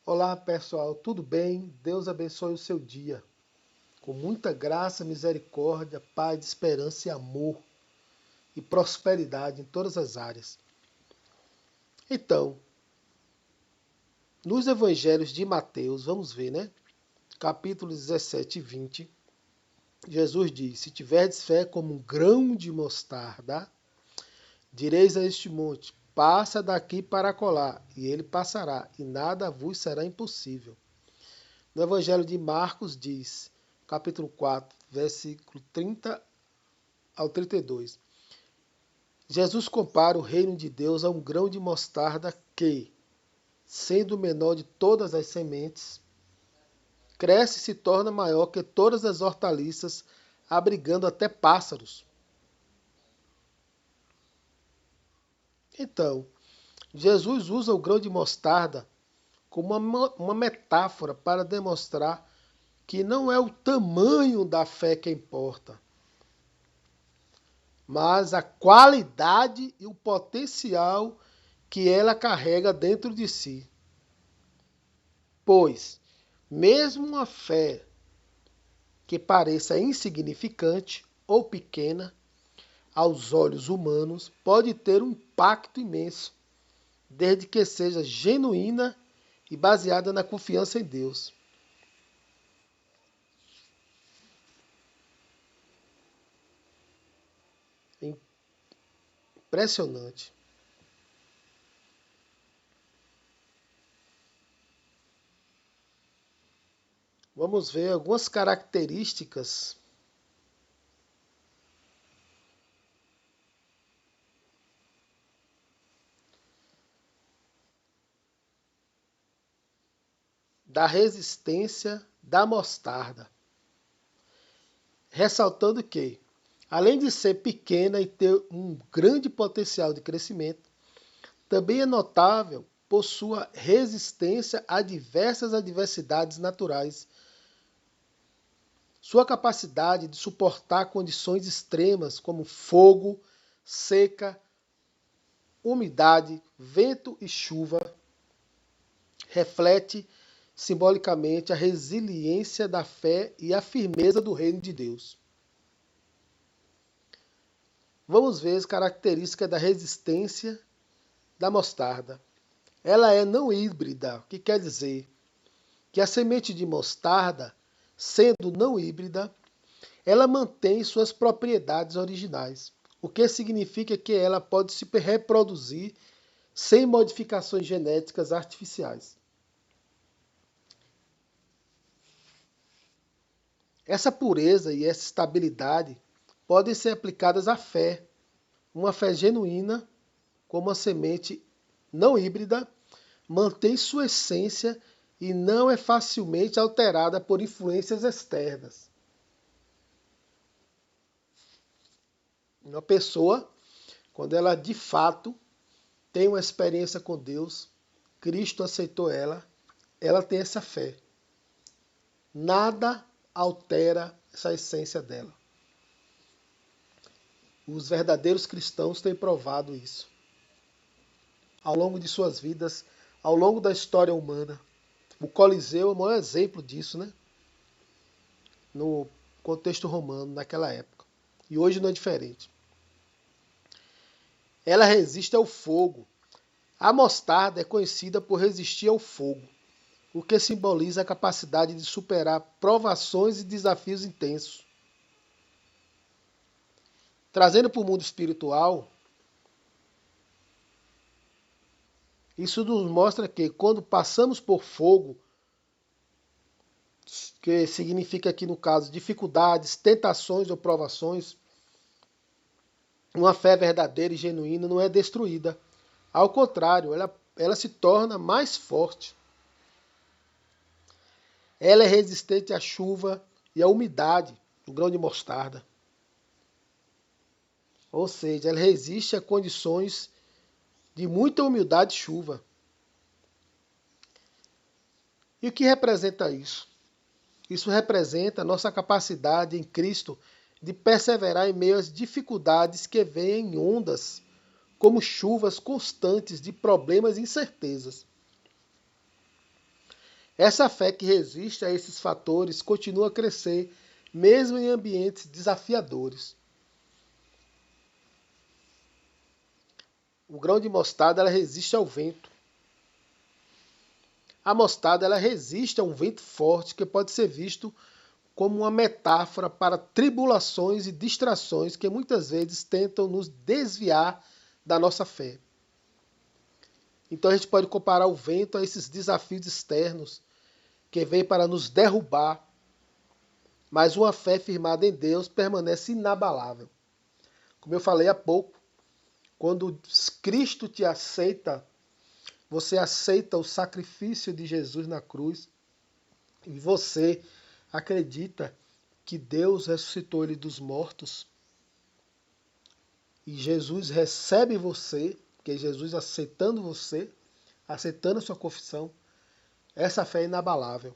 Olá pessoal, tudo bem? Deus abençoe o seu dia. Com muita graça, misericórdia, paz, esperança e amor e prosperidade em todas as áreas. Então, nos evangelhos de Mateus, vamos ver, né? Capítulos 17 e 20, Jesus diz: Se tiverdes fé como um grão de mostarda, direis a este monte: passa daqui para acolá, e ele passará, e nada vos será impossível. No Evangelho de Marcos diz, capítulo 4, versículo 30 ao 32. Jesus compara o reino de Deus a um grão de mostarda que, sendo o menor de todas as sementes, cresce e se torna maior que todas as hortaliças, abrigando até pássaros. Então, Jesus usa o grão de mostarda como uma metáfora para demonstrar que não é o tamanho da fé que importa, mas a qualidade e o potencial que ela carrega dentro de si. Pois, mesmo uma fé que pareça insignificante ou pequena aos olhos humanos, pode ter um impacto imenso, desde que seja genuína e baseada na confiança em Deus. Impressionante. Vamos ver algumas características da resistência da mostarda, ressaltando que, além de ser pequena e ter um grande potencial de crescimento, também é notável por sua resistência a diversas adversidades naturais, sua capacidade de suportar condições extremas como fogo, seca, umidade, vento e chuva, reflete simbolicamente a resiliência da fé e a firmeza do reino de Deus. Vamos ver as características da resistência da mostarda. Ela é não híbrida, o que quer dizer que a semente de mostarda, sendo não híbrida, ela mantém suas propriedades originais, o que significa que ela pode se reproduzir sem modificações genéticas artificiais. Essa pureza e essa estabilidade podem ser aplicadas à fé, uma fé genuína, como a semente não híbrida, mantém sua essência e não é facilmente alterada por influências externas. Uma pessoa, quando ela de fato tem uma experiência com Deus, Cristo aceitou ela, ela tem essa fé. Nada altera essa essência dela. Os verdadeiros cristãos têm provado isso ao longo de suas vidas, ao longo da história humana. O Coliseu é o maior exemplo disso, né? No contexto romano, naquela época. E hoje não é diferente. Ela resiste ao fogo. A mostarda é conhecida por resistir ao fogo, o que simboliza a capacidade de superar provações e desafios intensos. Trazendo para o mundo espiritual, isso nos mostra que quando passamos por fogo, que significa aqui no caso dificuldades, tentações ou provações, uma fé verdadeira e genuína não é destruída. Ao contrário, ela se torna mais forte. Ela é resistente à chuva e à umidade do grão de mostarda. Ou seja, ela resiste a condições de muita umidade e chuva. E o que representa isso? Isso representa a nossa capacidade em Cristo de perseverar em meio às dificuldades que vêm em ondas, como chuvas constantes de problemas e incertezas. Essa fé que resiste a esses fatores continua a crescer, mesmo em ambientes desafiadores. O grão de mostarda ela resiste ao vento. A mostarda ela resiste a um vento forte que pode ser visto como uma metáfora para tribulações e distrações que muitas vezes tentam nos desviar da nossa fé. Então a gente pode comparar o vento a esses desafios externos que vêm para nos derrubar, mas uma fé firmada em Deus permanece inabalável. Como eu falei há pouco, quando Cristo te aceita, você aceita o sacrifício de Jesus na cruz e você acredita que Deus ressuscitou ele dos mortos e Jesus recebe você, que Jesus aceitando você, aceitando a sua confissão, essa fé é inabalável.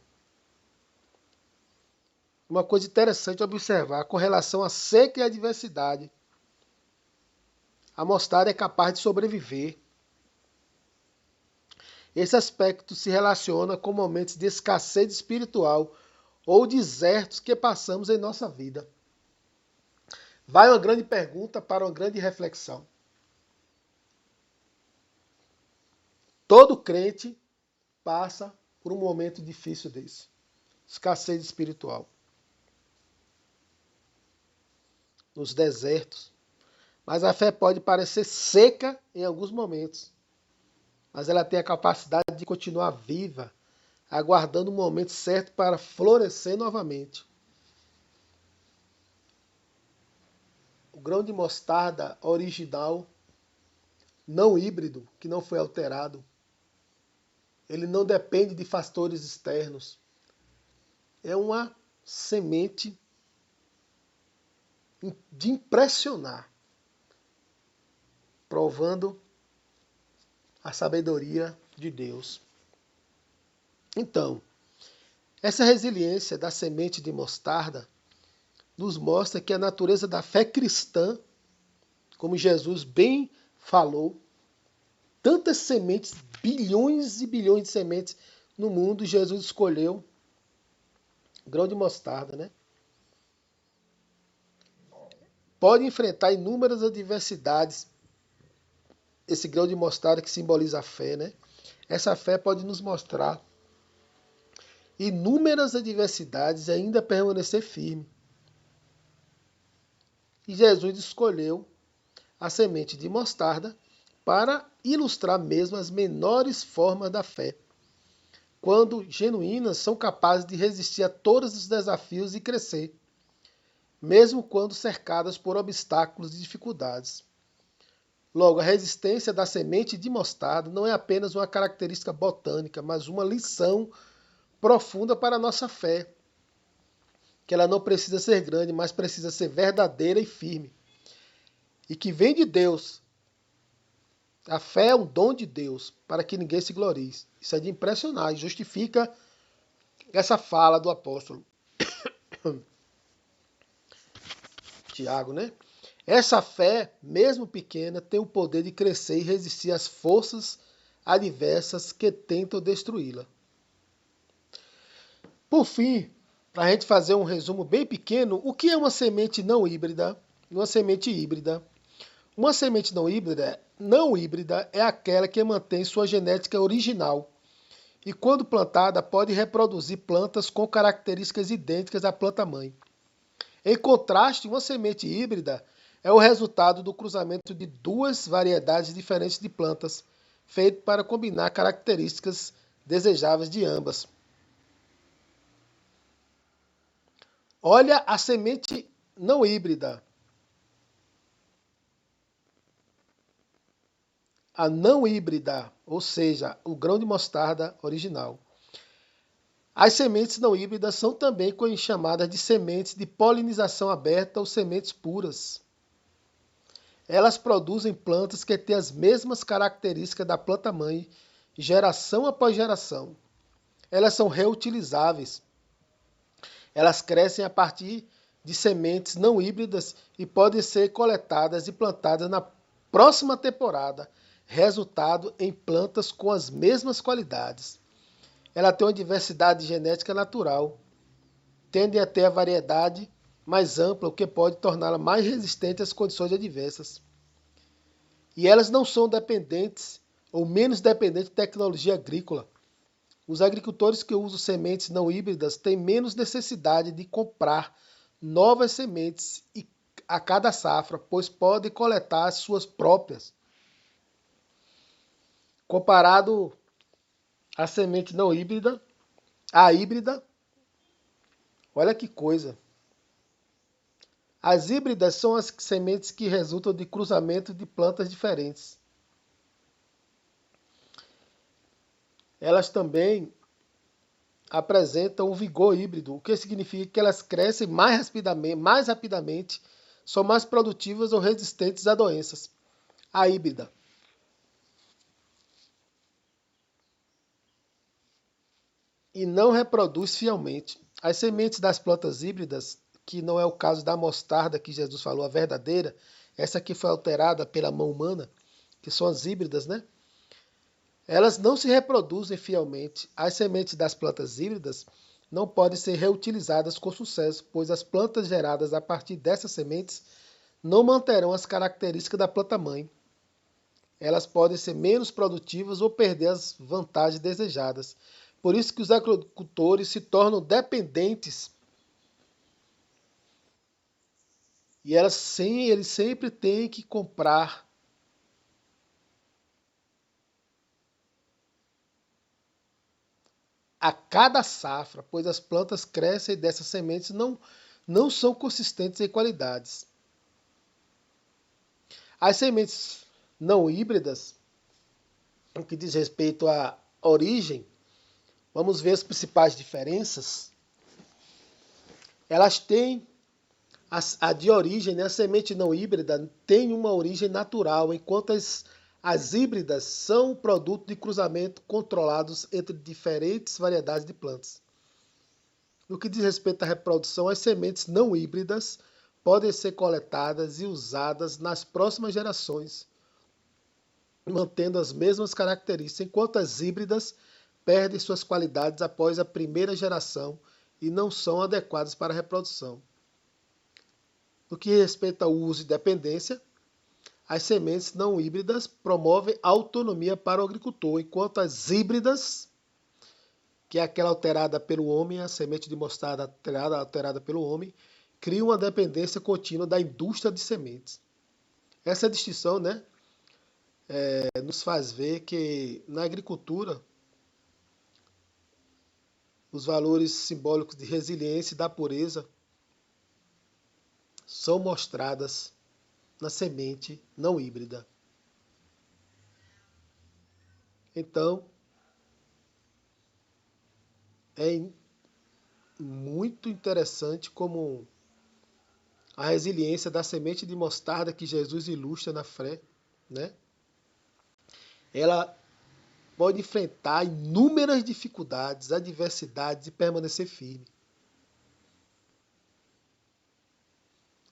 Uma coisa interessante observar com relação à seca e à adversidade. A mostarda é capaz de sobreviver. Esse aspecto se relaciona com momentos de escassez espiritual ou desertos que passamos em nossa vida. Vai uma grande pergunta para uma grande reflexão. Todo crente passa por um momento difícil desse. Escassez espiritual. Nos desertos. Mas a fé pode parecer seca em alguns momentos. Mas ela tem a capacidade de continuar viva, aguardando o momento certo para florescer novamente. O grão de mostarda original, não híbrido, que não foi alterado, ele não depende de fatores externos. É uma semente de impressionar, provando a sabedoria de Deus. Então, essa resiliência da semente de mostarda nos mostra que a natureza da fé cristã, como Jesus bem falou, tantas sementes, bilhões e bilhões de sementes no mundo, Jesus escolheu grão de mostarda, né? Pode enfrentar inúmeras adversidades, esse grão de mostarda que simboliza a fé, né? Essa fé pode nos mostrar inúmeras adversidades e ainda permanecer firme. E Jesus escolheu a semente de mostarda para ilustrar mesmo as menores formas da fé. Quando genuínas, são capazes de resistir a todos os desafios e crescer, mesmo quando cercadas por obstáculos e dificuldades. Logo, a resistência da semente de mostarda não é apenas uma característica botânica, mas uma lição profunda para a nossa fé. Que ela não precisa ser grande, mas precisa ser verdadeira e firme. E que vem de Deus. A fé é um dom de Deus, para que ninguém se glorie. Isso é de impressionar, e justifica essa fala do apóstolo Tiago, né? Essa fé, mesmo pequena, tem o poder de crescer e resistir às forças adversas que tentam destruí-la. Por fim, para a gente fazer um resumo bem pequeno, o que é uma semente não híbrida? Uma semente híbrida. Uma semente não híbrida é aquela que mantém sua genética original e, quando plantada, pode reproduzir plantas com características idênticas à planta-mãe. Em contraste, uma semente híbrida é o resultado do cruzamento de duas variedades diferentes de plantas, feito para combinar características desejáveis de ambas. Olha a semente não híbrida. A não híbrida, ou seja, o grão de mostarda original. As sementes não híbridas são também chamadas de sementes de polinização aberta ou sementes puras. Elas produzem plantas que têm as mesmas características da planta-mãe, geração após geração. Elas são reutilizáveis. Elas crescem a partir de sementes não híbridas e podem ser coletadas e plantadas na próxima temporada, resultado em plantas com as mesmas qualidades. ela tem uma diversidade genética natural, tendem a ter a variedade mais ampla, o que pode torná-la mais resistente às condições adversas. E elas não são dependentes ou menos dependentes de tecnologia agrícola. Os agricultores que usam sementes não híbridas têm menos necessidade de comprar novas sementes a cada safra, pois podem coletar as suas próprias. Comparado à semente não híbrida, a híbrida, olha que coisa. As híbridas são as sementes que resultam de cruzamento de plantas diferentes. Elas também apresentam um vigor híbrido, o que significa que elas crescem mais rapidamente, são mais produtivas ou resistentes a doenças. A híbrida. E não reproduz fielmente. As sementes das plantas híbridas, que não é o caso da mostarda que Jesus falou, a verdadeira, essa que foi alterada pela mão humana, que são as híbridas, né? Elas não se reproduzem fielmente. As sementes das plantas híbridas não podem ser reutilizadas com sucesso, pois as plantas geradas a partir dessas sementes não manterão as características da planta-mãe. Elas podem ser menos produtivas ou perder as vantagens desejadas. Por isso que os agricultores se tornam dependentes e eles sempre têm que comprar a cada safra, pois as plantas crescem dessas sementes não são consistentes em qualidades. As sementes não híbridas, no que diz respeito à origem, vamos ver as principais diferenças. Elas têm a de origem, né? A semente não híbrida tem uma origem natural, enquanto as híbridas são produto de cruzamento controlados entre diferentes variedades de plantas. No que diz respeito à reprodução, as sementes não híbridas podem ser coletadas e usadas nas próximas gerações, mantendo as mesmas características, enquanto as híbridas perdem suas qualidades após a primeira geração e não são adequadas para a reprodução. No que respeita ao uso e dependência, as sementes não híbridas promovem autonomia para o agricultor, enquanto as híbridas, que é aquela alterada pelo homem, a semente de mostarda alterada pelo homem, criam uma dependência contínua da indústria de sementes. Essa distinção, né, nos faz ver que na agricultura os valores simbólicos de resiliência e da pureza são mostradas na semente não híbrida. Então, é muito interessante como a resiliência da semente de mostarda que Jesus ilustra na fé, né? Ela pode enfrentar inúmeras dificuldades, adversidades e permanecer firme.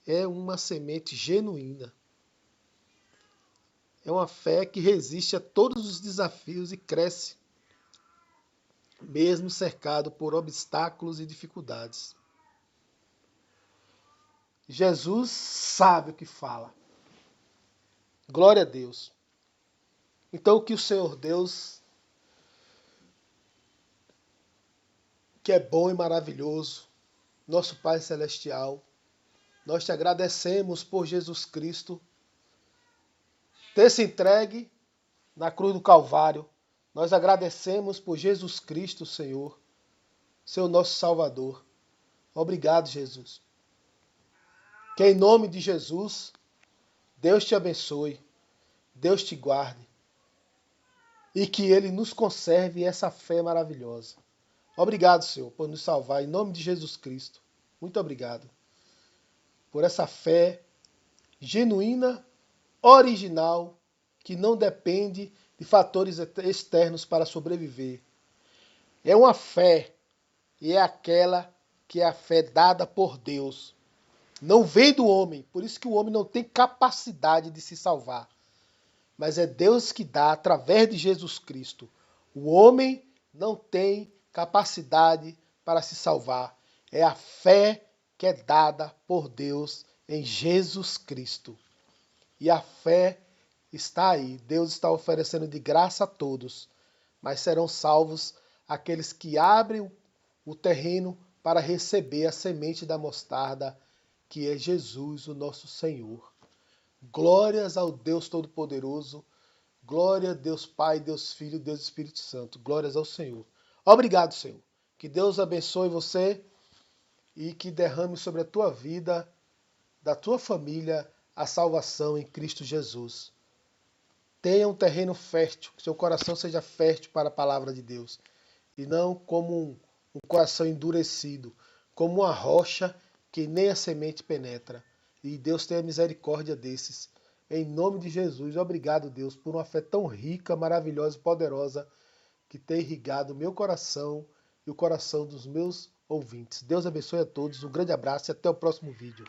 É uma semente genuína. É uma fé que resiste a todos os desafios e cresce, mesmo cercado por obstáculos e dificuldades. Jesus sabe o que fala. Glória a Deus. Então que o Senhor Deus, que é bom e maravilhoso, nosso Pai Celestial, nós te agradecemos por Jesus Cristo ter se entregue na cruz do Calvário. Nós agradecemos por Jesus Cristo, Senhor, seu nosso Salvador. Obrigado, Jesus. Que em nome de Jesus, Deus te abençoe, Deus te guarde e que Ele nos conserve essa fé maravilhosa. Obrigado, Senhor, por nos salvar em nome de Jesus Cristo. Muito obrigado por essa fé genuína, original, que não depende de fatores externos para sobreviver. É uma fé, e é aquela que é a fé dada por Deus. Não vem do homem, por isso que o homem não tem capacidade de se salvar. Mas é Deus que dá através de Jesus Cristo. O homem não tem capacidade para se salvar. É a fé que é dada por Deus em Jesus Cristo. E a fé está aí. Deus está oferecendo de graça a todos, mas serão salvos aqueles que abrem o terreno para receber a semente da mostarda, que é Jesus, o nosso Senhor. Glórias ao Deus Todo-Poderoso. Glória a Deus Pai, Deus Filho, Deus Espírito Santo. Glórias ao Senhor. Obrigado, Senhor. Que Deus abençoe você e que derrame sobre a tua vida, da tua família, a salvação em Cristo Jesus. Tenha um terreno fértil, que seu coração seja fértil para a palavra de Deus. E não como um coração endurecido, como uma rocha que nem a semente penetra. E Deus tenha misericórdia desses. Em nome de Jesus, obrigado, Deus, por uma fé tão rica, maravilhosa e poderosa que tem irrigado o meu coração e o coração dos meus ouvintes. Deus abençoe a todos, um grande abraço e até o próximo vídeo.